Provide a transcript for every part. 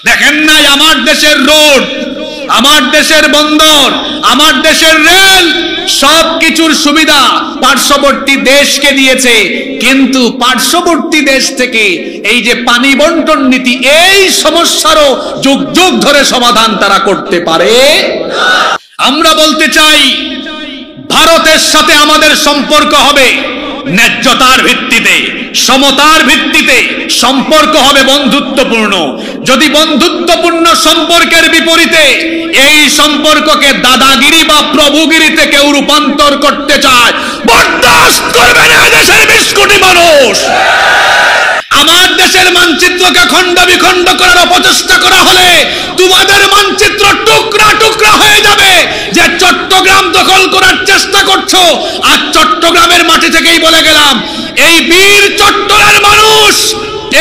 দেখেন নাই আমার দেশের রোড, আমার দেশের বন্দর, আমার দেশের রেল, সবকিছুর সুবিধা পার্শ্ববর্তী দেশকে দিয়েছে, কিন্তু পার্শ্ববর্তী দেশ থেকে এই যে পানি বন্টন নীতি, এই সমস্যারও যুগ যুগ ধরে সমাধান তারা করতে পারে না। আমরা বলতে চাই ভারতের সাথে আমাদের সম্পর্ক হবে ন্যায্যতার ভিত্তিতে, সমতার ভিত্তিতে সম্পর্ক হবে বন্ধুত্বপূর্ণ। যদি বন্ধুত্বপূর্ণ সম্পর্কের বিপরীতে এই সম্পর্ককে দাদাগিরি বা প্রভুগিরিতে কেউ রূপান্তর করতে চায়, বরদাস্ত করবে না দেশের 20 কোটি মানুষ। আমার দেশের মানচিত্রকে খণ্ড বিখণ্ড করার অপচেষ্টা করা হলে তোমাদের মানচিত্র টুকরা টুকরা হয়ে যাবে। যে চট্টগ্রাম দখল করার চেষ্টা করছো, আর চট্টগ্রামের মাটি থেকেই বলে গেলাম, এই বীর চট্টলার মানুষ,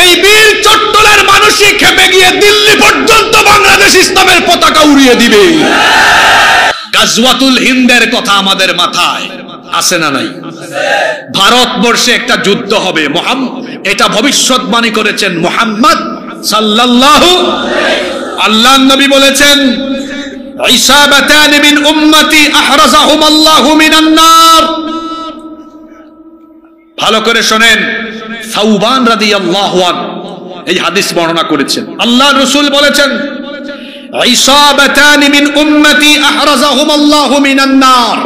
এই বীর চট্টলার মানুষই খেপে গিয়ে দিল্লি পর্যন্ত বাংলাদেশ ইসলামের পতাকা উড়িয়ে দিবে। গাজওয়াতুল হিন্দের কথা আমাদের মাথায় আছে না নাই? ভারতবর্ষে একটা যুদ্ধ হবে, এটা ভবিষ্যৎবাণী করেছেন মুহাম্মদ সাল্লাল্লাহু আলাইহি। আল্লাহর নবী বলেছেন, ইসাবাতান মিন উম্মতি আহরাজাহুম আল্লাহু মিনান নার। ভালো করে শুনেন, সাউবান রাদিয়াল্লাহু আনহু এই হাদিস বর্ণনা করেছেন। আল্লাহর রাসূল বলেছেন, ইসাবাতান মিন উম্মতি আহরাজাহুম আল্লাহু মিনান নার।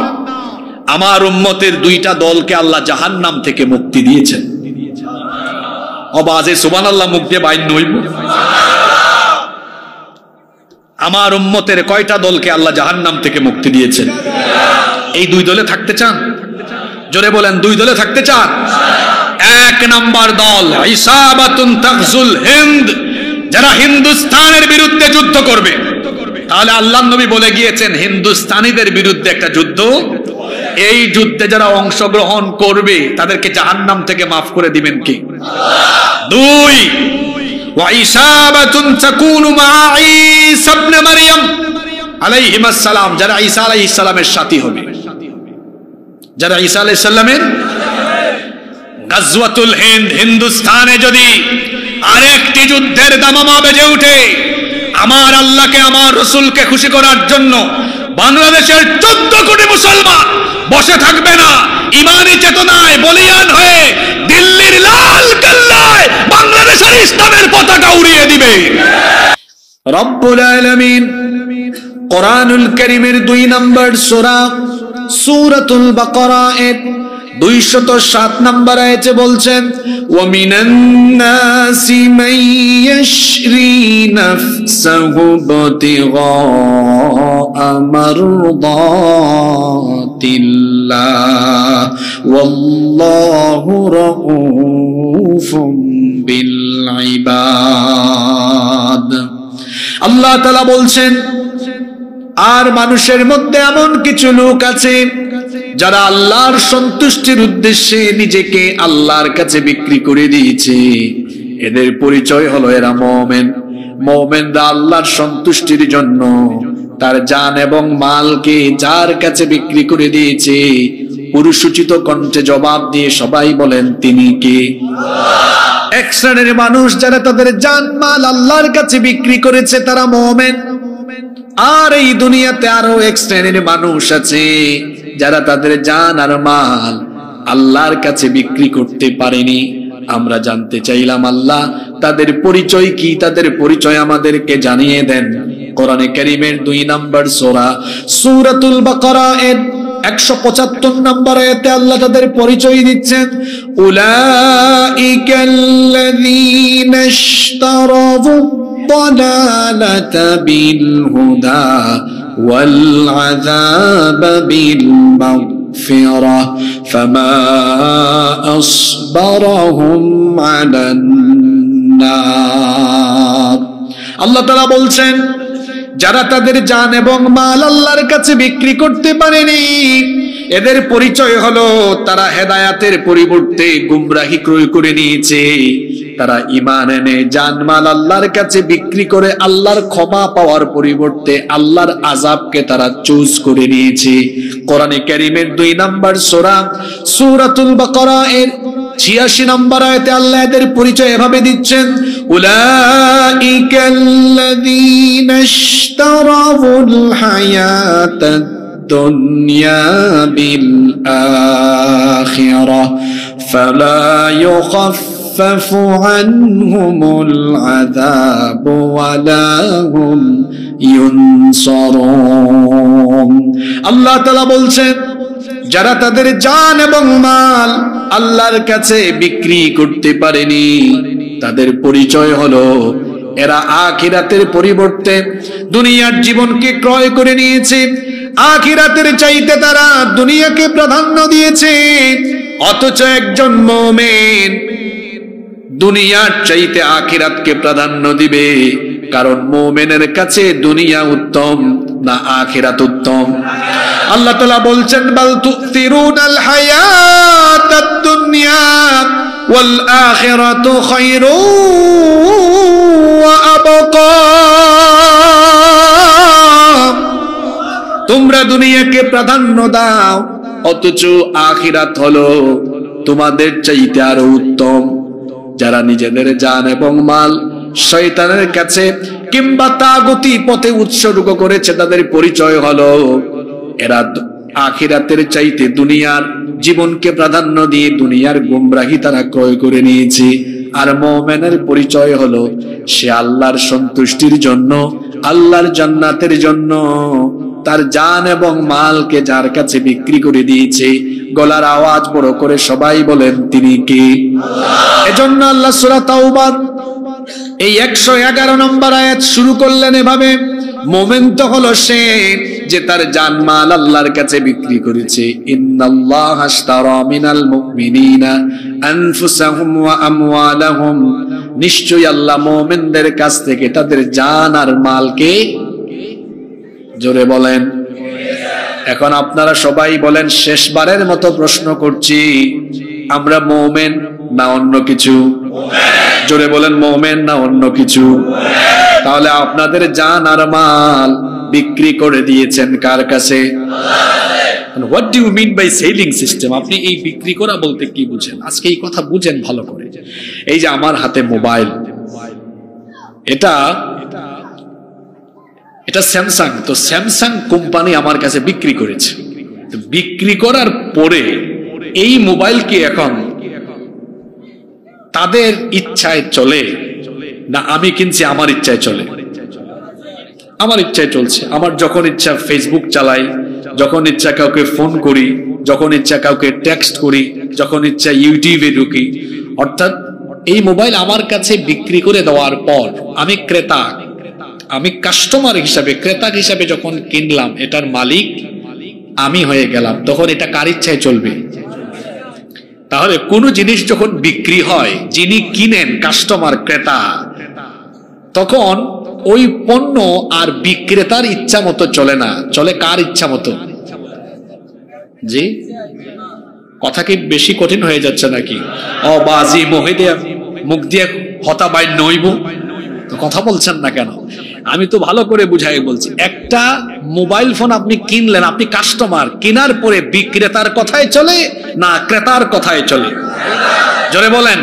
আমার উম্মতের দুইটা দলকে আল্লাহ জাহান্নাম থেকে মুক্তি দিয়েছেন। অবাজে সুবহানাল্লাহ মুখ দিয়ে বাইর নইব। আমার উম্মতের কয়টা দলকে আল্লাহ জাহান্নাম থেকে মুক্তি দিয়েছেন? এই দুই দলে থাকতে চান? জোরে বলেন, দুই দলে থাকতে চান? এক নাম্বার দল ইসাবাতুন তাগজুল হিন্দ, যারা হিন্দুস্তানের বিরুদ্ধে যুদ্ধ করবে। তাহলে আল্লাহর নবী বলে গিয়েছেন হিন্দুস্তানিদের বিরুদ্ধে একটা যুদ্ধ, এই যুদ্ধে যারা অংশগ্রহণ করবে তাদেরকে জাহান্নাম থেকে মাফ করে দিবেন কি? দুই, ওয়া ইসাবাতুন তাকুনু মা ঈসা ইবনে মারইয়াম আলাইহিস সালাম, যারা ঈসা আলাইহিস সালামের সাথী হবে, যারা ঈসা আলাইহিস সালামের। গাজওয়াতুল হিন্দ, হিন্দুস্তানে যদি আরেকটি যুদ্ধের দামামা বেজে ওঠে, আমার আল্লাহকে আমার রাসূলকে খুশি করার জন্য বাংলাদেশের 14 কোটি মুসলমান বসে থাকবে না, ইমানি চেতনায় বলিয়ান হয়ে দিল্লির লাল কেল্লায় বাংলাদেশের ইসলামের পতাকা উড়িয়ে দিবে। রব্বুল আলামিন কোরআনুল কারীমের 2 নম্বর সূরা সূরাতুল বাকারা এর 207 নম্বর আয়াতে বলছেন, ওয়া মিনান নাসি মান ইয়াশরি নাফসাহু বিতিগা মারদাতিল্লাহ ওয়াল্লাহু রাউফুম বিল ইবাদ। আল্লাহ তাআলা বলছেন, আর মানুষের মধ্যে এমন কিছু লোক আছে যারা আল্লাহর সন্তুষ্টির উদ্দেশ্যে নিজেকে আল্লাহর কাছে বিক্রি করে দিয়েছে। এদের পরিচয় হলো এরা মুমিন। মুমিনরা আল্লাহর সন্তুষ্টির জন্য তার জান এবং মালকে যার কাছে বিক্রি করে দিয়েছে, পুরুষোচিত কণ্ঠে জবাব দিয়ে সবাই বলেন তিনি কে? এক শ্রেণীর মানুষ যারা তাদের জান মাল আল্লাহর কাছে বিক্রি করেছে তারা মুমিন। আর এই দুনিয়াতে আরো এক শ্রেণীর মানুষ আছে যারা তাদের জান আর মাল আল্লাহর কাছে বিক্রি করতে পারেনি। আমরা জানতে চাইলাম আল্লাহ তাদের পরিচয় কি, তাদের পরিচয় আমাদেরকে জানিয়ে দেন। কোরআনে কারীমের 2 নম্বর সূরা সূরাতুল বাকারা এর 175 নম্বর আয়াতে আল্লাহ তাদের পরিচয় দিচ্ছেন, উলাইকাল্লাযীনা ইশতারাবু الضلالة بالهدى والعذاب بالمغفرة فما أصبرهم على النار। আল্লাহ তাআলা বলছেন, যারা তাদের জান এবং মাল আল্লাহর কাছে বিক্রি করতে পারেনি, এদের পরিচয় হলো তারা হেদায়াতের পরিবর্তে গুমরাহি ক্রয় করে নিয়েছে। তারা ঈমান এনে জানমাল আল্লাহর কাছে বিক্রি করে আল্লাহর ক্ষমা পাওয়ার পরিবর্তে আল্লাহর আযাবকে তারা চুজ করে নিয়েছে। কোরআনে কারীমের 2 নম্বর সূরা সূরাতুল বাকারা এর 86 নম্বর আয়াতে আল্লাহ এদের পরিচয় এভাবে দিচ্ছেন, উলাইকাল্লাযীনা ইশতারাউল হায়াতাদ দুনিয়া বিল আখিরাহ ফালা ইউখাফফাফু আনহুমুল আযাবু ওয়ালা হুম ইউনসারুন। আল্লাহ তাআলা বলছেন, যারা তাদের জান এবং মাল আল্লাহর কাছে বিক্রি করতে পারেনি, তাদের পরিচয় হলো এরা আখিরাতের পরিবর্তে দুনিয়ার জীবনকে ক্রয় করে নিয়েছে। আখিরাতের চাইতে তারা দুনিয়াকে প্রাধান্য দিয়েছে। অথচ একজন মুমিন দুনিয়ার চাইতে আখিরাতকে প্রাধান্য দিবে, কারণ মুমিনের কাছে দুনিয়া উত্তম না আখিরাত উত্তম। আল্লাহ তাআলা বলছেন, বাল তুসিরুনাল হায়াতাদ দুনিয়া ওয়াল আখিরাতু খায়রুন ওয়া আবকা। তোমরা দুনিয়াকে প্রাধান্য দাও, অথচ আখিরাত হলো তোমাদের চাইতে আরো উত্তম। যারা নিজেদের জান এবং মাল শয়তানের কাছে কিংবা তাগুতি পথে উৎসর্গ করেছে, তাদের পরিচয় হলো এরা আখিরাতের চাইতে দুনিয়ার জীবনকে প্রাধান্য দিয়ে দুনিয়ার গোমরাহি তারা ক্রয় করে নিয়েছে। আর মুমিনের পরিচয় হলো সে আল্লাহর সন্তুষ্টির জন্য, আল্লাহর জান্নাতের জন্য তার জান এবং মালকে যার কাছে বিক্রি করে দিয়েছে। গলার আওয়াজ বড় করে সবাই বলেন, তিনি কে? এজন্য আল্লাহ সূরা তাওবা এই 111 নম্বর আয়াত শুরু করলেন এভাবে, মুমিন তো হলো সে যে তার জানমাল আল্লাহর কাছে বিক্রি করেছে। ইন্নাল্লাহা আশতারা মিনাল মুমিনিনা আনফুসাহুম ওয়া আমওয়ালাহুম, নিশ্চয়ই আল্লাহ মুমিনদের কাছ থেকে তাদের জান আর মালকে, জোরে বলেন। এখন আপনারা সবাই বলেন, শেষবারের মতো প্রশ্ন করছি, আমরা মুমিন না অন্য কিছু? জোরে বলেন, মুমিন না অন্য কিছু? তাহলে আপনাদের জান আর মাল বিক্রি করে দিয়েছেন কার কাছে? What do you mean by selling system? আপনি এই বিক্রি করা বলতে কি বুঝেন? আজকে এই কথা বুঝেন ভালো করে। এই যে আমার হাতে মোবাইল, এটা স্যামসাং, তো স্যামসাং কোম্পানি আমার কাছে বিক্রি করেছে। বিক্রি করার পরে এই মোবাইল কি এখন তাদের ইচ্ছায় চলে না আমি কিনছি আমার ইচ্ছায় চলে? আমার ইচ্ছায় চলছে। আমার যখন ইচ্ছা ফেসবুক চালাই, যখন ইচ্ছা কাউকে ফোন করি, যখন ইচ্ছা কাউকে টেক্সট করি, যখন ইচ্ছা ইউটিউবে ঢুকি। অর্থাৎ এই মোবাইল আমার কাছে বিক্রি করে দেওয়ার পর আমি ক্রেতা, আমি কাস্টমার হিসাবে, ক্রেতা হিসাবে যখন কিনলাম, এটার মালিক আমি হয়ে গেলাম। তখন এটা কার ইচ্ছায় চলবে? তাহলে কোন জিনিস যখন বিক্রি হয়, যিনি কিনেন কাস্টমার, ক্রেতা, তখন ওই পণ্য আর বিক্রেতার ইচ্ছা মতো চলে না, চলে কার ইচ্ছা মতো? জি, কথা কি বেশি কঠিন হয়ে যাচ্ছে নাকি? বাজি মহিদে মুখ দিয়ে হতা বাই নইব, তো কথা বলছেন না কেন? আমি তো ভালো করে বুঝাই বলছি। একটা মোবাইল ফোন আপনি কিনলেন, আপনি কাস্টমার, কেনার পরে বিক্রেতার কথায় চলে না ক্রেতার কথায় চলে? জোরে বলেন।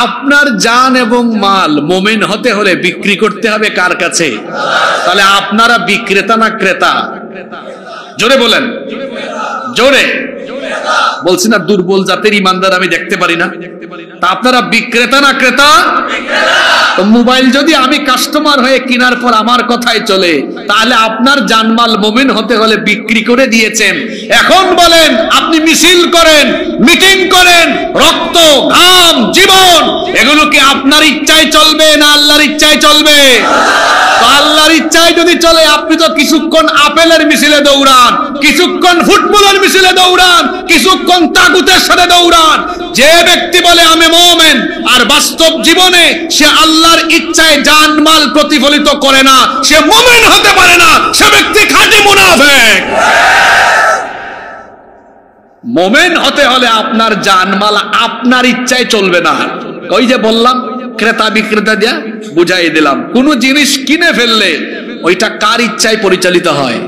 আপনার জান এবং মাল মুমিন হতে হলে বিক্রি করতে হবে কার কাছে? তাহলে আপনারা বিক্রেতা না ক্রেতা? জোরে বলেন, জোরে বলছি না। দুর্বল জাতের ইমানদার আমি দেখতে পারি না। তা আপনারা বিক্রেতা না ক্রেতা? তো মোবাইল যদি আমি কাস্টমার হয়ে কেনার পর আমার কথাই চলে, তাহলে আপনার জানমাল মুমিন হতে হলে বিক্রি করে দিয়েছেন। এখন বলেন, আপনি মিছিল করেন, মিটিং করেন, রক্ত, ঘাম, জীবন, এগুলো কি আপনার ইচ্ছায় চলবে না আল্লাহর ইচ্ছায় চলবে? তো আল্লাহর ইচ্ছায় যদি চলে, আপনি তো কিছুক্ষণ আপেলের মিছিলে দৌড়ান, কিছুক্ষণ ফুটবলের মিছিলে দৌড়ান, কিছুক্ষণ তাগুতের সাথে দৌড়ান। যে ব্যক্তি বলে আমি মুমিন আর বাস্তব জীবনে সে আল্লাহর ইচ্ছায় জানমাল প্রতিফলিত করে না, সে মুমিন হতে পারে না, সে ব্যক্তি খাঁটি মুনাফিক। মোমেন হতে হলে আপনার জানমাল আপনার ইচ্ছায় চলবে না। ওই যে বললাম ক্রেতা বিক্রেতা দিয়া বুঝাই দিলাম, কোন জিনিস কিনে ফেললে ওইটা কার ইচ্ছায় পরিচালিত হয়?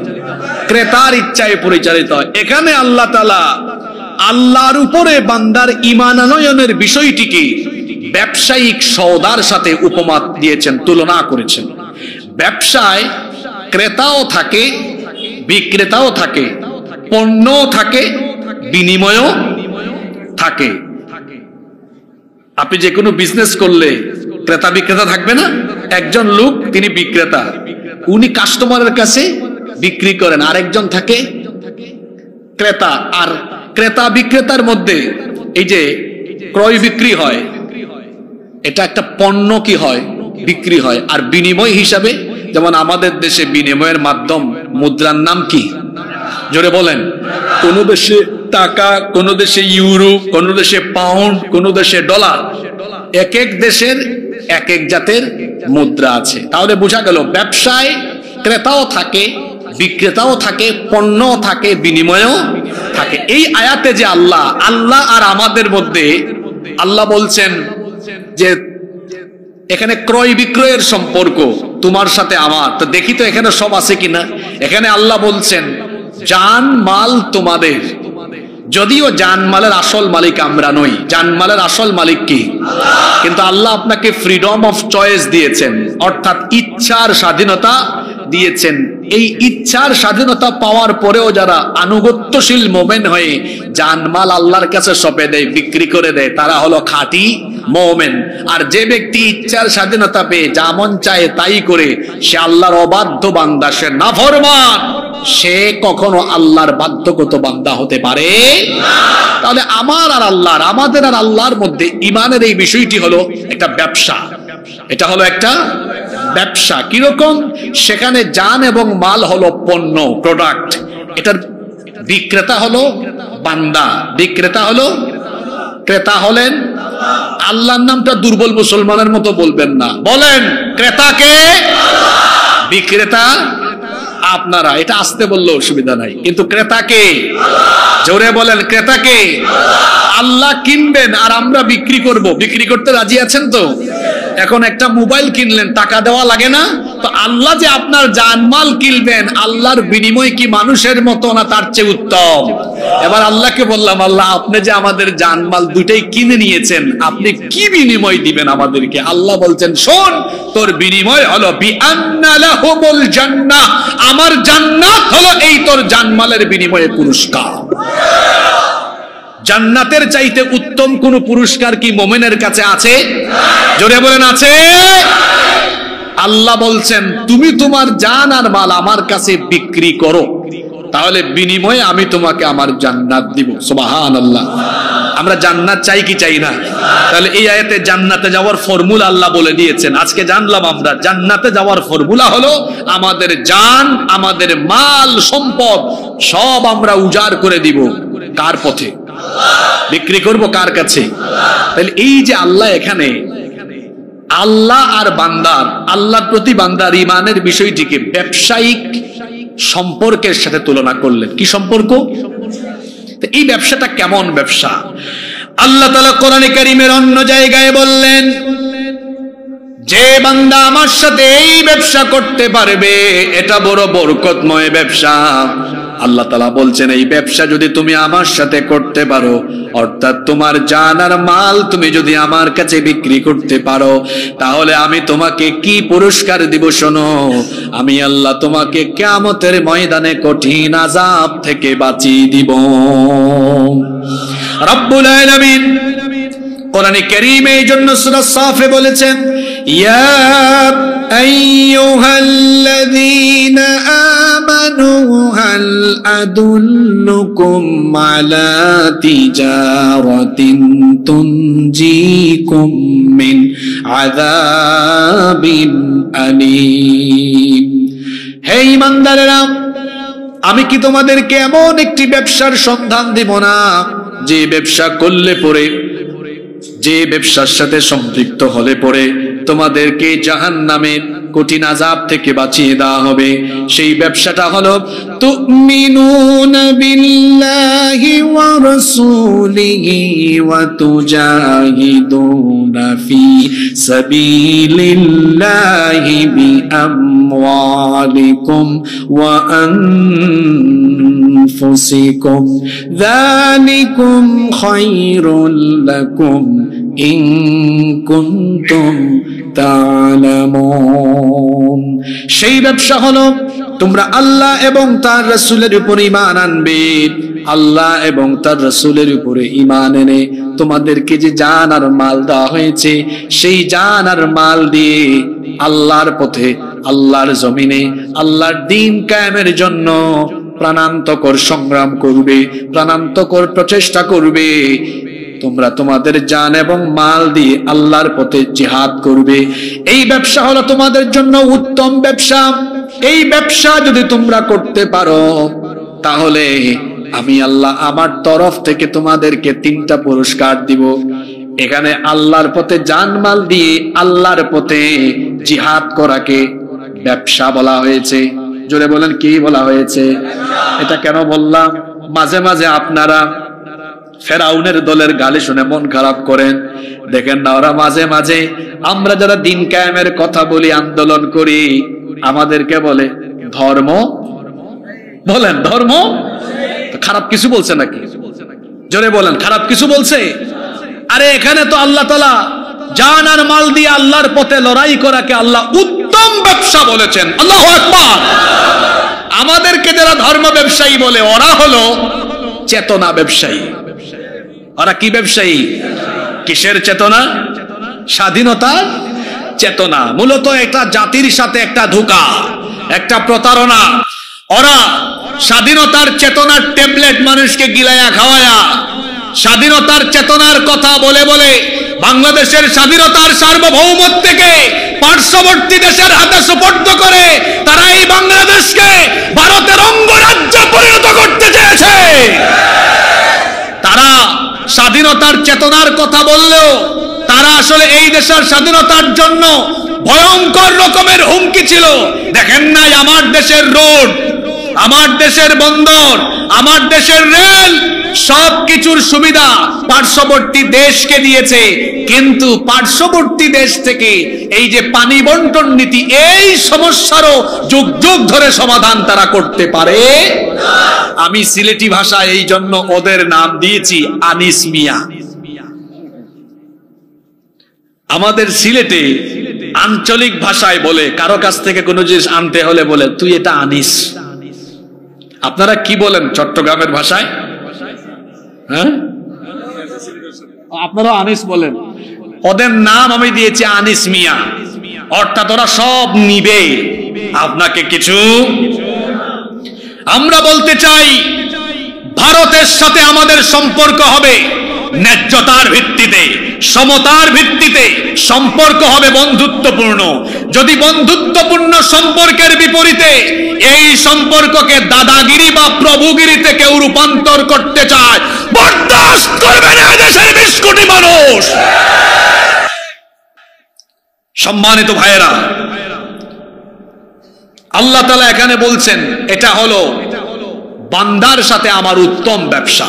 ক্রেতার ইচ্ছায় পরিচালিত হয়। এখানে আল্লাহ তাআলা আল্লাহর উপরে বান্দার ঈমান আনয়নের বিষয়টিকে ব্যবসায়িক সওদার সাথে উপমা দিয়েছেন, তুলনা করেছেন। ব্যবসায় ক্রেতাও থাকে, বিক্রেতাও থাকে, পণ্যও থাকে, বিনিময়ও থাকে। আপনি যে কোনো বিজনেস করলে ক্রেতা বিক্রেতা থাকবে না? একজন লোক তিনি বিক্রেতা, উনি কাস্টমারের কাছে বিক্রি করেন, আরেকজন থাকে ক্রেতা। আর ক্রেতা বিক্রেতার মধ্যে এই যে ক্রয় বিক্রি হয়, এটা একটা পণ্য কি হয়? বিক্রি হয়। আর বিনিময় হিসাবে, যেমন আমাদের দেশে বিনিময়ের মাধ্যম মুদ্রার নাম কি? জোরে বলেন। কোন দেশে টাকা, কোন দেশে ইউরো, কোন দেশে পাউন্ড, কোন দেশে ডলার। এক এক দেশের এক এক জাতের মুদ্রা আছে। তাহলে বোঝা গেল ব্যবসায় ক্রেতাও থাকে, বিক্রেতাও থাকে, পণ্যও থাকে, বিনিময়ও থাকে। এই আয়াতে যে আল্লাহ আর আমাদের মধ্যে আল্লাহ বলছেন যে এখানে ক্রয় বিক্রয়ের সম্পর্ক তোমার সাথে আমার, তো দেখি তো এখানে সব আছে কিনা। এখানে আল্লাহ বলছেন জান মাল তোমাদের, যদিও জানমালের আসল মালিক আমরা নই, জানমালের আসল মালিক কি? কিন্তু আল্লাহ আপনাকে ফ্রিডম অফ চয়েস দিয়েছেন, অর্থাৎ ইচ্ছার স্বাধীনতা দিয়েছেন। এই ইচ্ছার স্বাধীনতা পাওয়ার পরেও যারা আনুগত্যশীল মোমেন হয়ে জানমাল আল্লাহর কাছে সঁপে দেয়, বিক্রি করে দেয়, তারা হলো খাঁটি মোমেন। আর যে ব্যক্তি ইচ্ছার স্বাধীনতা পেয়ে যা মন চায় তাই করে, সে আল্লাহর অবাধ্য বান্দা, সে নাফরমান, সে কখনো আল্লাহর বাধ্যগত বান্দা হতে পারে না। তাহলে আমার আর আল্লাহর, আমাদের আর আল্লাহর মধ্যে ঈমানের এই বিষয়টি হলো একটা ব্যবসা। এটা হলো একটা ব্যবসা। কিরকম? সেখানে জান এবং মাল হলো পণ্য, প্রোডাক্ট। এটার বিক্রেতা হলো বান্দা, বিক্রেতা হলো, ক্রেতা হলেন আল্লাহর নামটা দুর্বল মুসলমানের মতো বলবেন না, বলেন ক্রেতাকে, বিক্রেতা আপনারা। এটা আসতে বললে অসুবিধা নাই, কিন্তু ক্রেতাকে জোরে বলেন, ক্রেতাকে। আল্লাহ কিনবেন আর আমরা বিক্রি করব। বিক্রি করতে রাজি আছেন তো? এখন একটা মোবাইল কিনলেন, টাকা দেওয়া লাগে না? তো আল্লাহ যে আপনার জানমাল কিনবেন, আল্লাহর বিনিময় কি মানুষের মতো না তার চেয়ে উত্তম? এবার আল্লাহকে বললাম, আল্লাহ আপনি যে আমাদের জানমাল দুইটাই কিনে নিয়েছেন, আপনি কি বিনিময় দিবেন আমাদেরকে? আল্লাহ বলছেন শোন, তোর বিনিময় হলো বিআন্না লাহুমুল জান্নাহ, আমার জান্নাত হলো এই তোর জানমালের বিনিময়ে পুরস্কার। জান্নাতের চাইতে উত্তম কোন পুরস্কার কি মোমেনের কাছে আছে? জোরে বলেন আছে। আল্লাহ বলছেন তুমি তোমার জান আর মাল আমার কাছে বিক্রি করো, তাহলে বিনিময়ে আমি তোমাকে আমার জান্নাত দিব। সুবহানাল্লাহ। আমরা জান্নাত চাই কি চাই না? তাহলে এই আয়াতে জান্নাতে যাওয়ার ফর্মুলা আল্লাহ বলে দিয়েছেন। আজকে জানলাম আমরা জান্নাতে যাওয়ার ফর্মুলা হলো আমাদের জান, আমাদের মাল, সম্পদ সব আমরা উজাড় করে দিব। কার পথে? বিক্রি করব কার কাছে? তাহলে এই যে আল্লাহ এখানে আল্লাহ আর বান্দার, আল্লাহর প্রতি বান্দার ঈমানের বিষয়টিকে ব্যবসায়িক সম্পর্কের সাথে তুলনা করলেন। কি সম্পর্ক? এই ব্যবসাটা কেমন ব্যবসা? আল্লাহ তাআলা কোরআনে কারীমের অন্য জায়গায় বললেন, যে বান্দা আমার সাথে এই ব্যবসা করতে পারবে, এটা বড় বরকতময় ব্যবসা। আল্লাহ তাআলা বলছেন এই ব্যবসা যদি তুমি আমার সাথে করতে পারো, অর্থাৎ তোমার জান আর মাল তুমি যদি আমার কাছে বিক্রি করতে পারো, তাহলে আমি তোমাকে কি পুরস্কার দিব শোনো। আমি আল্লাহ তোমাকে কিয়ামতের ময়দানে কঠিন আযাব থেকে বাঁচিয়ে দিব। রব্বুল আলামিন কোরআনে কারীমে এই জন্য সূরা সাফে বলেছেন, ইয়া আইয়ুহাল্লাযীনা আমানু হাল আদুল্লুকুম আলা তিজারাতিন তুনজিকুম মিন আযাবিন আলীম। হে ঈমানদারেরা, আমি কি তোমাদেরকে এমন একটি ব্যবসার সন্ধান দিব না যে ব্যবসা করলে পরে যে ব্যবসার সাথে সম্পৃক্ত হলে পরে তোমাদেরকে জাহান্নামের কঠিন আযাব থেকে বাঁচিয়ে দেওয়া হবে, সেই ব্যবসাটা হলো তুমিনুনা বিল্লাহি ওয়া রাসূলিহি ওয়া তুজাহিদুনা ফি সাবিলিল্লাহি বিআমওয়ালিকুম ওয়া আনফুসিকুম যালিকুম খায়রুল লাকুম ইন কুনতুম তা'লামুন। সেই ব্যবসা হলো তোমরা আল্লাহ এবং তার রাসূলের উপর ঈমান আনবে। আল্লাহ এবং তার রাসূলের উপরে ঈমান এনে তোমাদেরকে যে জান আর মাল দেওয়া হয়েছে, সেই জান আর মাল দিয়ে আল্লাহর পথে, আল্লাহর জমিনে আল্লাহর দ্বীন কায়েমের জন্য প্রাণান্তকর সংগ্রাম করবে, প্রাণান্তকর প্রচেষ্টা করবে। তোমরা তোমাদের জান এবং মাল দিয়ে আল্লাহর পথে জিহাদ করবে। এই ব্যবসা হলো তোমাদের জন্য উত্তম ব্যবসা। এই ব্যবসা যদি তোমরা করতে পারো, তাহলে আমি আল্লাহ আমার তরফ থেকে তোমাদেরকে 3টা পুরস্কার দিব। এখানে আল্লাহর পথে জান মাল দিয়ে আল্লাহর পথে জিহাদ করাকে ব্যবসা বলা হয়েছে। জোরে বলেন, কি বলা হয়েছে? এটা কেন বললাম? মাঝে মাঝে আপনারা ফেরাউনের দলের গালি শুনে মন খারাপ করেন, দেখেন না, ওরা মাঝে মাঝে আমরা যারা দিন কায়েমের কথা বলি, আন্দোলন করি, আমাদেরকে বলে ধর্ম। বলেন ধর্ম খারাপ কিছু বলছে নাকি? জোরে বলেন, খারাপ কিছু বলছে? আরে এখানে তো আল্লাহ তাআলা জান আর মাল দিয়ে আল্লাহর পথে লড়াই করাকে আল্লাহ উত্তম ব্যবসা বলেছেন। আল্লাহু আকবার। আমাদেরকে যারা ধর্ম ব্যবসায়ী বলে, ওরা হলো চেতনা ব্যবসায়ী। ওরা কি ব্যবসায়ী? কিসের চেতনা? স্বাধীনতার চেতনা। মূলত একটা জাতির সাথে একটা ধোঁকা, একটা প্রতারণা। ওরা স্বাধীনতার চেতনার ট্যাবলেট মানুষকে গিলায়া খাওয়ায়া, স্বাধীনতার চেতনার কথা বলে বলে বাংলাদেশের স্বাধীনতার সার্বভৌমত্বকে পার্শ্ববর্তী দেশের হাতে সুপর্দ করে তারা এই বাংলাদেশকে ভারতের অঙ্গরাজ্য পরিণত করতে চেয়েছে। তারা স্বাধীনতার চেতনার কথা বললেও তারা আসলে এই দেশের স্বাধীনতার জন্য ভয়ঙ্কর রকমের হুমকি ছিল। দেখেন নাই আমার দেশের রোড, আমার দেশের বন্দর, আমার দেশের রেল, সবকিছুর সুবিধা পার্শ্ববর্তী দেশকে দিয়েছে, কিন্তু পার্শ্ববর্তী দেশ থেকে এই যে পানি বন্টন নীতি, এই সমস্যারও যুগ যুগ ধরে সমাধান তারা করতে পারে। আমি সিলেটি ভাষায় এই জন্য ওদের নাম দিয়েছি আনিস মিয়া। আমাদের সিলেটে আঞ্চলিক ভাষায় বলে, কারো কাছ থেকে কোনো জিনিস আনতে হলে বলে তুই এটা আনিস। আপনারা কি বলেন চট্টগ্রামের ভাষায়? হ্যাঁ, আপনারা আনিস বলেন। ওদের নাম আমি দিয়েছি আনিস মিয়া, অর্থাৎ ওরা সব নিবে, আপনাকে কিছু। আমরা বলতে চাই ভারতের সাথে আমাদের সম্পর্ক হবে ন্যায্যতার ভিত্তিতে, সমতার ভিত্তিতে সম্পর্ক হবে বন্ধুত্বপূর্ণ। যদি বন্ধুত্বপূর্ণ সম্পর্কের বিপরীতে এই সম্পর্ককে দাদাগিরি বা প্রভুগিরিতে কেউ রূপান্তর করতে চায়, বরদাস্ত করবে না দেশের 20 কোটি মানুষ। সম্মানিত ভাইয়েরা, আল্লাহ তাআলা এখানে বলছেন এটা হলো বান্দার সাথে আমার উত্তম ব্যবসা,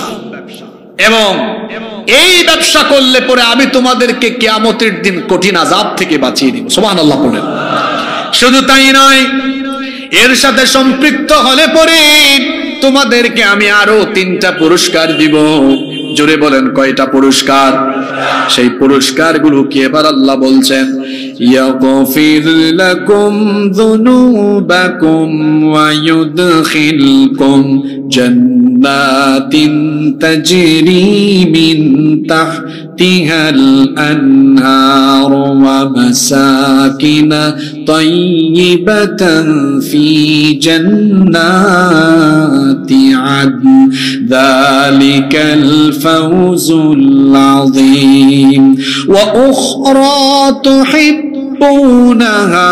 এবং এই ব্যবসা করলে পরে আমি তোমাদেরকে কিয়ামতের দিন কঠিন আযাব থেকে বাঁচিয়ে দিব। সুবহানাল্লাহ বলেন। শুধু তাই নয়, এর সাথে সম্পৃক্ত হলে পরে তোমাদেরকে আমি আরো 3টা পুরস্কার দিব। জোরে বলেন, কয়টা পুরস্কার? সেই পুরস্কারগুলো কি এবার আল্লাহ বলছেন, ইয়াগফির লাকুম যুনুবাকুম ওয়া ইউদখিলকুম জান্নাতিন তাজরি মিন তাহতিহাল আনহার ওয়া মাসাকিন তাইয়িবাতান ফি জান্নাতি আদন যালিকাল ফাওজুল আযীম ওয়া উখরা তুহিব্বুনাহা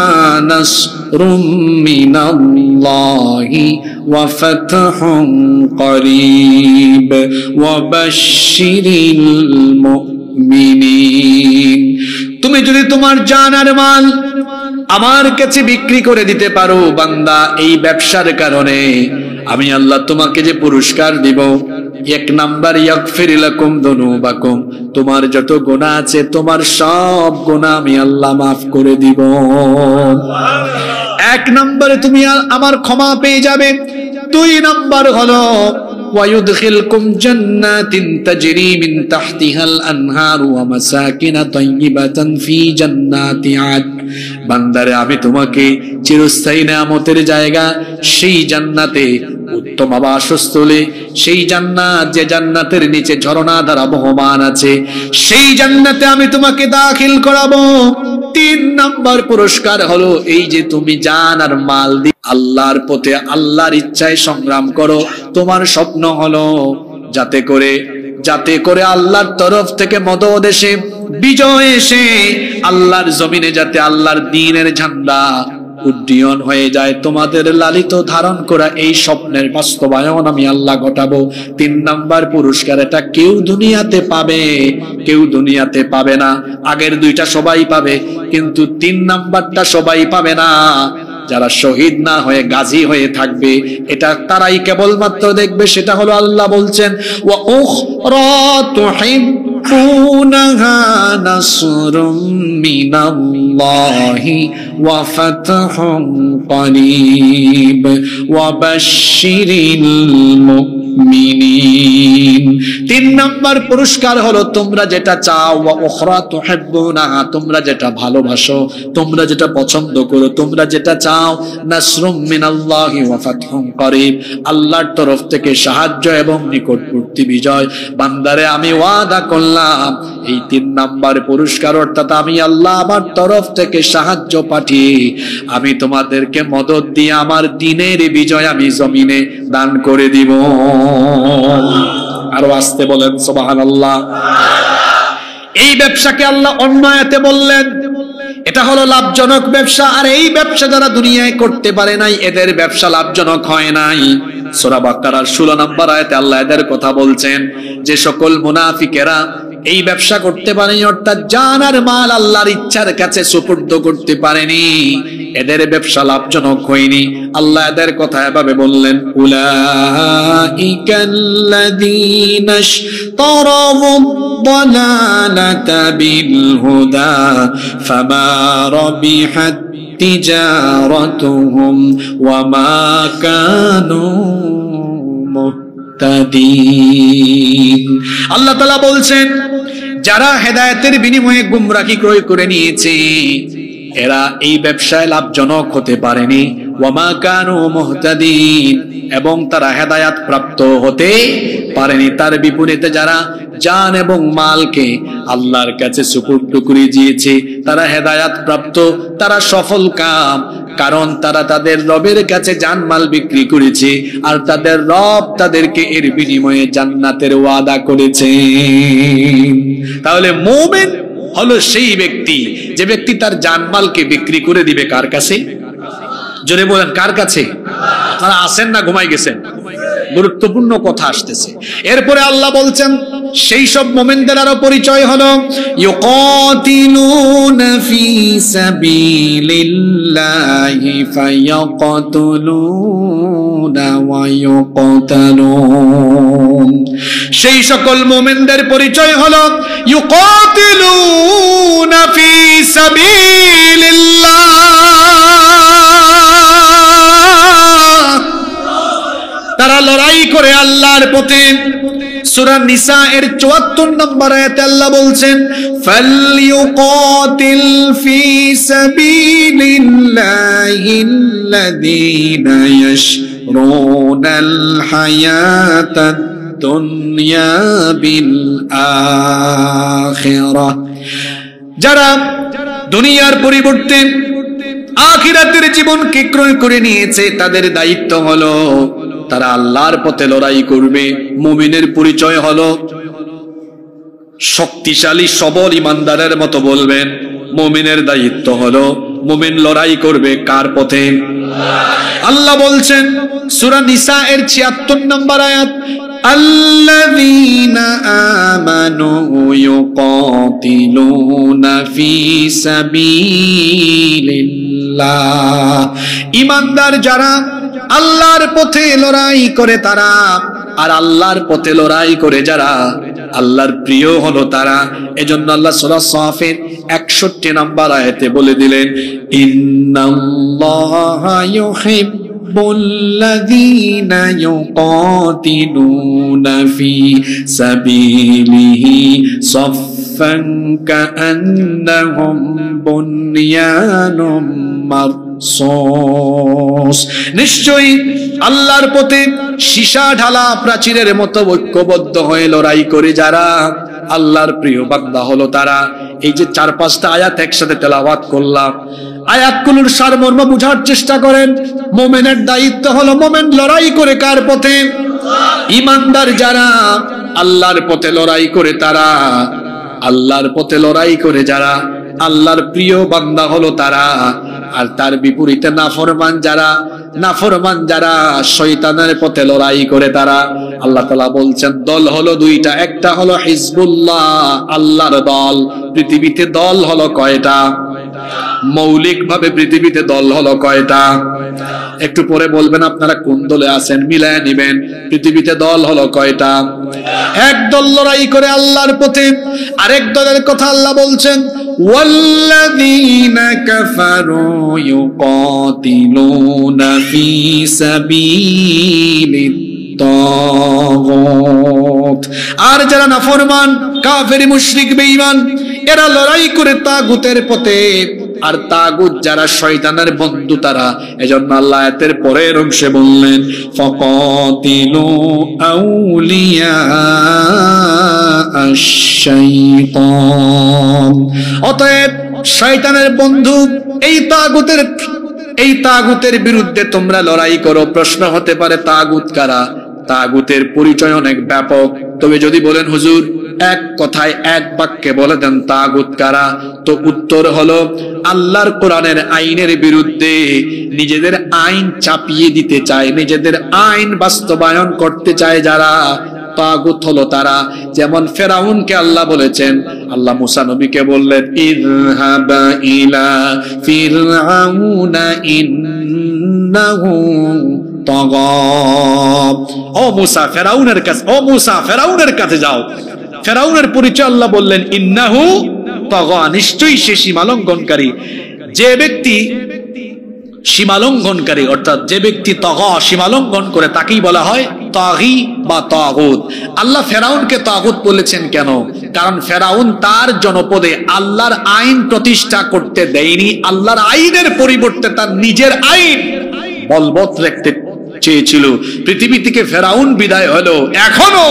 নাসরুম মিনাল্লাহি ওয়া ফাতহুন করিব ওয়া বাশশিরিল মুমিনিন। তুমি যদি তোমার জান আর মাল আমার কাছে বিক্রি করে দিতে পারো বান্দা, এই ব্যবসার কারণে আমি আল্লাহ তোমাকে যে পুরস্কার দিব, 1 নাম্বার ইয়াগফির লাকুম যুনুবাকুম, তোমার যত গুনাহ আছে তোমার সব গুনাহ আমি আল্লাহ মাফ করে দিব। 1 নম্বরে তুমি আমার ক্ষমা পেয়ে যাবে। 2 নাম্বার হলো ويدخلكم جنات تجري من تحتها الأنهار ومساكن طيبة في جنات عدن। বান্দারে আমি তোমাকে চিরস্থায়ী নিয়ামতের জায়গা সেই জান্নাতে, উত্তম আবাসস্থলে, সেই জান্নাত যে জান্নাতের নিচে ঝর্ণা দ্বারা বহমান আছে, সেই জান্নাতে আমি তোমাকে দাখিল করাবো। 3 নাম্বার পুরস্কার হলো এই যে তুমি জান আর মাল দিয়ে আল্লাহর পথে আল্লাহর ইচ্ছায় সংগ্রাম করো। তোমার স্বপ্ন হলো যাতে করে আল্লাহর তরফ থেকে মদদ এসে, বিজয় এসে, আল্লাহর জমিনে যাতে আল্লাহর দ্বীনের ঝান্ডা উড্ডীয়ন হয়ে যায়। তোমাদের লালিত ধারণ করা এই স্বপ্নের বাস্তবায়ন আমি আল্লাহ ঘটাবো। 3 নাম্বার পুরস্কার, এটা কেউ দুনিয়াতে পাবে, কেউ দুনিয়াতে পাবে না। আগের 2টা সবাই পাবে, কিন্তু 3 নাম্বারটা সবাই পাবে না। যারা শহীদ না হয়ে গাজী হয়ে থাকবে, এটা তারাই কেবলমাত্র দেখবে। সেটা হলো আল্লাহ বলছেন ওয়া উখরা তুহিব্বুনাহা নাসরুম মিনাল্লাহি ওয়া ফাতহুন করিব ওয়া বাশশিরিল মুমিনিন। 3 নাম্বার পুরস্কার হলো তোমরা যেটা চাও, ওয়া উখরা তুহিব্বুনাহা, তোমরা যেটা ভালোবাসো, তোমরা যেটা পছন্দ করো, তোমরা যেটা চাও, নাসরুম মিনাল্লাহি ওয়া ফাতহুন করিব, আল্লাহর তরফ থেকে সাহায্য এবং নিকটবর্তী বিজয়। বান্দারে আমি ওয়াদা করলাম এই 3 নাম্বার পুরস্কার, অর্থাৎ আমি আল্লাহ আমার তরফ থেকে সাহায্য পাঠিয়ে আমি তোমাদেরকে মদদ দিয়ে আমার দ্বীনের বিজয় আমি জমিনে দান করে দিব। আরো আসতে বলেন সুবহানাল্লাহ। এই ব্যবসাকে আল্লাহ অন্য আয়াতে বললেন এটা হলো লাভজনক ব্যবসা। আর এই ব্যবসা যারা দুনিয়ায় করতে পারে নাই, এদের ব্যবসা লাভজনক হয় নাই। সূরা বাকারার 16 নম্বর আয়াতে আল্লাহ এদের কথা বলছেন, যে সকল মুনাফিকেরা এই ব্যবসা করতে পারেনি, অর্থাৎ জান আর মাল আল্লাহর ইচ্ছার কাছে সুপুর্দ করতে পারেনি, এদের ব্যবসা লাভজনক হয়নি। আল্লাহ এদের কথা এভাবে বললেন, উলাইকাল্লাযীনা ইশতারাবুদ-দালালাতা বিল-হুদা ফামা রাবিহাত তিজারাতুহুম ওয়া মা কানু মুহতাদিন। আল্লাহ তাআলা বলছেন, যারা হেদায়েতের বিনিময়ে গুমরাহি ক্রয় করে নিয়েছে, এরা এই ব্যবসায় লাভজনক হতে পারেনি। ওয়া মা কানু মুহতাদিন, এবং তারা হেদায়েত প্রাপ্ত হতে পারেনি। তার বিপরীতে যারা জান এবং মালকে আল্লাহর কাছে সুপুর্দ করে দিয়েছে, তারা হেদায়েত প্রাপ্ত, তারা সফল কাম। কারণ তারা তাদের রবের কাছে জান মাল বিক্রি করেছে, আর তাদের রব তাদেরকে এর বিনিময়ে জান্নাতের ওয়াদা করেছে। তাহলে মুমিন হলো সেই ব্যক্তি, যে ব্যক্তি তার জানমালকে বিক্রি করে দিবে কার কাছে? জোরে বলেন, কার কাছে? আপনারা আছেন না ঘুমাই গেছেন? গুরুত্বপূর্ণ কথা আসতেছে। এরপরে আল্লাহ বলছেন সেই সব মুমিনদের আরো পরিচয় হলো, ইউকাতিলুনা ফি সাবিলিল্লাহি ফায়াকতুলুনা ওয়া ইউকতালুন। সেই সকল মুমিনদের পরিচয় হলো ইউকাতিলুনা ফি সাবিলিল্লাহ, তারা লড়াই করে আল্লাহর পথে। সূরা নিসা এর ৭৪ নম্বর আয়াতে আল্লাহ বলছেন, ফালইউকাতিল ফি সাবিলিল্লাহিল্লাযীনা ইয়াশরুনাল হায়াতাদ দুনিয়া বিল আখিরাহ। যারা দুনিয়ার পরিবর্তে আখিরাতের জীবনকে ক্রয় করে নিয়েছে, তাদের দায়িত্ব হলো তারা আল্লাহর পথে লড়াই করবে। মুমিনের পরিচয় হলো শক্তিশালী সবল ইমানদারের মতো বলবেন। মুমিনের দায়িত্ব হলো মুমিন লড়াই করবে কার পথে? আল্লাহ বলছেন সূরা নিসা এর ৭৬ নম্বর আয়াত, আল্লাযীনা আমানু ইউকাতিলুনা ফি সাবিলিল্লাহ, ঈমানদার যারা আল্লাহর পথে লড়াই করে তারা, আর আল্লাহর পথে লড়াই করে যারা আল্লাহর প্রিয় হলো তারা। এজন্য আল্লাহ সূরা সাফের 61 নম্বর আয়াতে বলে দিলেন, ইন্নাল্লাহা ইউহিব্বুল্লাযীনা ইউকাতিলুনা ফি সাবিলিহি সাফফান কাআন্নাহুম বুনয়ানুম মারসুস। নিশ্চয়ই আল্লাহর পথে সীসা ঢালা প্রাচীরের মতো ঐক্যবদ্ধ হয়ে লড়াই করে যারা আল্লাহর প্রিয় বান্দা হলো তারা। এই যে 4-5টা আয়াত একসাথে তেলাওয়াত করলাম, আয়াতগুলোর সারমর্ম বুঝার চেষ্টা করেন। মুমিনের দায়িত্ব হলো মুমিন লড়াই করে কার পথে? ঈমানদার যারা আল্লাহর পথে লড়াই করে তারা, আল্লাহর পথে লড়াই করে যারা আল্লাহর প্রিয় বান্দা হলো তারা। আর তার বিপরীতে নাফরমান যারা শয়তানের পথে লড়াই করে তারা। আল্লাহ তাআলা বলছেন দল হলো দুইটা, একটা হলো হিজবুল্লাহ আল্লাহর দল। পৃথিবীতে দল হলো কয়টা? মৌলিকভাবে পৃথিবীতে দল হলো কয়টা? একটু পরে বলবেন আপনারা কোন দলে আছেন, মিলায় নিবেন। পৃথিবীতে দল হলো কয়টা? এক দল লড়াই করে আল্লাহর পথে, আরেক দলের কথা আল্লাহ বলছেন ওয়াল্লাযীনা কাফারু ইউকাতিলুনা ফি সাবিলিত তাগুত। আর যারা নাফরমান, কাফের, মুশরিক, বেঈমান, এরা লড়াই করে তাগুতের পথে। আর তাগুত যারা শয়তানের বন্ধু তারা। এজন্য আল্লাহ আয়াতের পরের অংশে বললেন ফাকাতিলু আউলিয়া আশ-শাইতান। অতএব শয়তানের বন্ধু এই তাগুতের বিরুদ্ধে তোমরা লড়াই করো। প্রশ্ন হতে পারে তাগুত কারা? তাগুতের পরিচয় অনেক ব্যাপক। তবে যদি বলেন হুজুর এক কথায় এক বাক্যে বলে দেন তাগুত কারা, তো উত্তর হলো আল্লাহর কোরআনের আইনের বিরুদ্ধে নিজেদের আইন চাপিয়ে দিতে চায়, নিজেদের আইন বাস্তবায়ন করতে চায় যারা, তাগুত হলো তারা। যেমন ফেরাউনকে আল্লাহ বলেছেন, আল্লাহ মুসা নবীকে বললেন ইযহাবা ইলা ফিরআউনা ইন্নাহু তাগা। ও মুসা ফেরাউনের কাছে যাও। ফেরাউনের পরিচয় আল্লাহ বললেন ইন্নাহু তাগা, নিশ্চয়ই সে সীমালঙ্ঘনকারী। যে ব্যক্তি সীমালঙ্ঘনকারী, অর্থাৎ যে ব্যক্তি তাগা, সীমালঙ্ঘন করে, তাকেই বলা হয় তাগী বা তাগুত। আল্লাহ ফেরাউনকে তাগুত বলেছেন কেন? কারণ ফেরাউন তার জনপদে আল্লাহর আইন প্রতিষ্ঠা করতে দেয়নি। আল্লাহর আইনের পরিবর্তে তার নিজের আইন বলবৎ রাখতে চেয়েছিল। পৃথিবী থেকে ফেরাউন বিদায় হলো। এখনো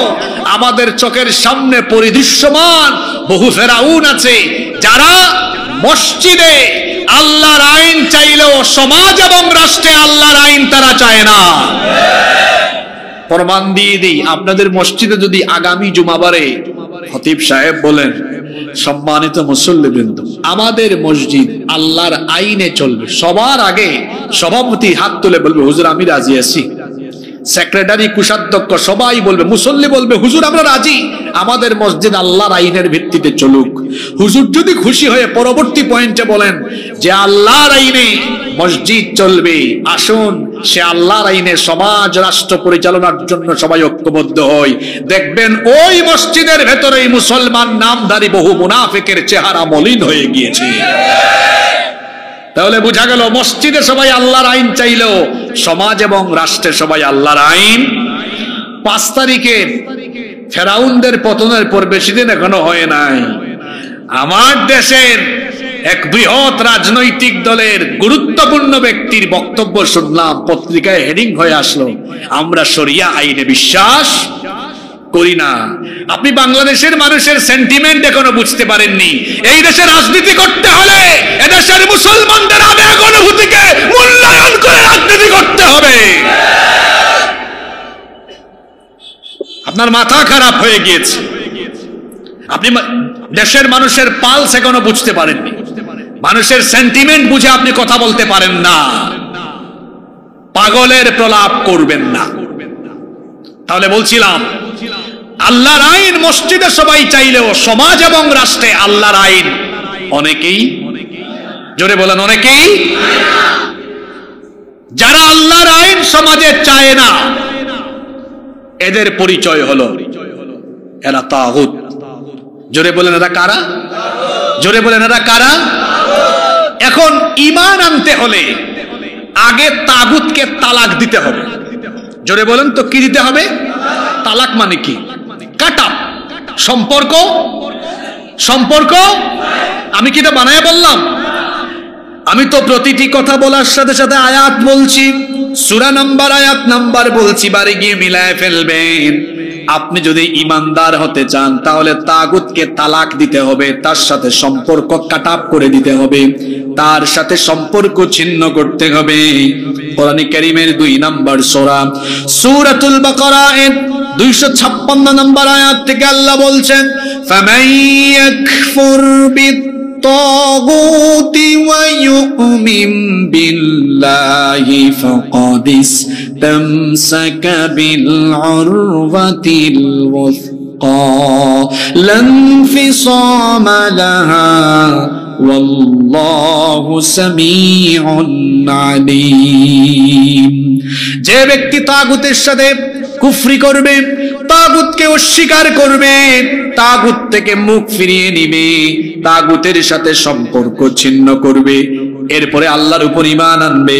আমাদের চোখের সামনে পরিদৃশ্যমান বহু ফেরাউন আছে যারা মসজিদে আল্লাহর আইন চাইলেও সমাজ এবং রাষ্ট্রে আল্লাহর আইন তারা চায় না। প্রমাণ দিয়ে দিই, আপনাদের মসজিদে যদি আগামী জুমাবারে খতিব সাহেব বলেন, সম্মানিত মুসল্লিবৃন্দ, আমাদের মসজিদ আল্লাহর আইনে চলবে, সবার আগে সভাপতি হাত তুলে বলবে হুজুর আমি রাজি আছি। সেক্রেটারি, কোষাধ্যক্ষ সবাই বলবে, মুসল্লি বলবে হুজুর আমরা রাজি, আমাদের মসজিদ আল্লাহর আইনের ভিত্তিতে চলুক। হুজুর যদি খুশি হয়ে পরবর্তী পয়েন্টে বলেন যে আল্লাহর আইনে মসজিদ চলবে, আসুন সে আল্লাহর আইনে সমাজ রাষ্ট্র পরিচালনার জন্য সবাই ঐক্যবদ্ধ হই। দেখবেন ওই মসজিদের ভেতরেই মুসলমান নামধারী বহু মুনাফিকের চেহারা মলিন হয়ে গিয়েছে। তাহলে বোঝা গেল মসজিদে সবাই আল্লাহর আইন চাইলেও সমাজ এবং রাষ্ট্রে সবাই আল্লাহর আইন। 5 তারিখে ফেরাউনদের পতনের পর বেশি দিন এখনো হয় নাই, আমার দেশের এক বৃহৎ রাজনৈতিক দলের গুরুত্বপূর্ণ ব্যক্তির বক্তব্য শুনলাম, পত্রিকায় হেডিং হয়ে আসলো, আমরা শরিয়া আইনে বিশ্বাস করি না। আপনি বাংলাদেশের মানুষের সেন্টিমেন্ট এখনো বুঝতে পারেননি। এই দেশে রাজনীতি করতে হলে এদেশের মুসলমানদের আবেগ অনুভূতিকে মূল্যায়ন করে রাজনীতি করতে হবে। আপনার মাথা খারাপ হয়ে গিয়েছে, আপনি দেশের মানুষের পালস এখনো বুঝতে পারেননি, মানুষের সেন্টিমেন্ট বুঝে আপনি কথা বলতে পারেন না। পাগলের প্রলাপ করবেন না, তাহলে বলছিলাম আল্লাহর আইন মসজিদে সবাই চাইলেও সমাজ এবং রাষ্ট্রে আল্লাহর আইন অনেকেই, জোরে বলেন অনেকেই, যারা আল্লাহর আইন সমাজে চায় না এদের পরিচয় হলো এরা তাগুত। জোরে বলেন এরা কারা? জোরে বলেন এরা কারা? এখন ঈমান আনতে হলে আগে তাগুতকে তালাক দিতে হবে। জোরে বলেন তো কি দিতে হবে? তালাক মানে কি? কাটা সম্পর্ক। সম্পর্ক আমি কি এটা বানায় বললাম? আমি তো প্রতিটি কথা বলার সাথে সাথে আয়াত বলছি, সূরা নাম্বার আয়াত নাম্বার বলছি, বাড়ি গিয়ে মিলায় ফেলবেন। আপনি যদি ঈমানদার হতে চান তাহলে তাগুতকে তালাক দিতে হবে, তার সাথে সম্পর্ক কাটআপ করে দিতে হবে, তার সাথে সম্পর্ক ছিন্ন করতে হবে। কোরআনে কারীমের 2 নম্বর সূরা সূরাতুল বাকারা এর 256 নম্বর আয়াত থেকে আল্লাহ বলছেন, ফামান ইয়াকফুর বিত-তাগুত ওয়া ইউমিন বিল্লাহি ফাকাদ ইসতামসাকা বিল উরওয়াতিল ওয়াসকা লা ইনফিসামা লাহা ওয়াল্লাহু সামিউন আলীম। যে ব্যক্তি তাগুতের সাথে কুফরি করবে, তাগুতকে অস্বীকার করবে, তাগুত থেকে মুখ ফিরিয়ে নিবে, তাগুতের সাথে সম্পর্ক ছিন্ন করবে, এরপরে আল্লাহর উপর ঈমান আনবে,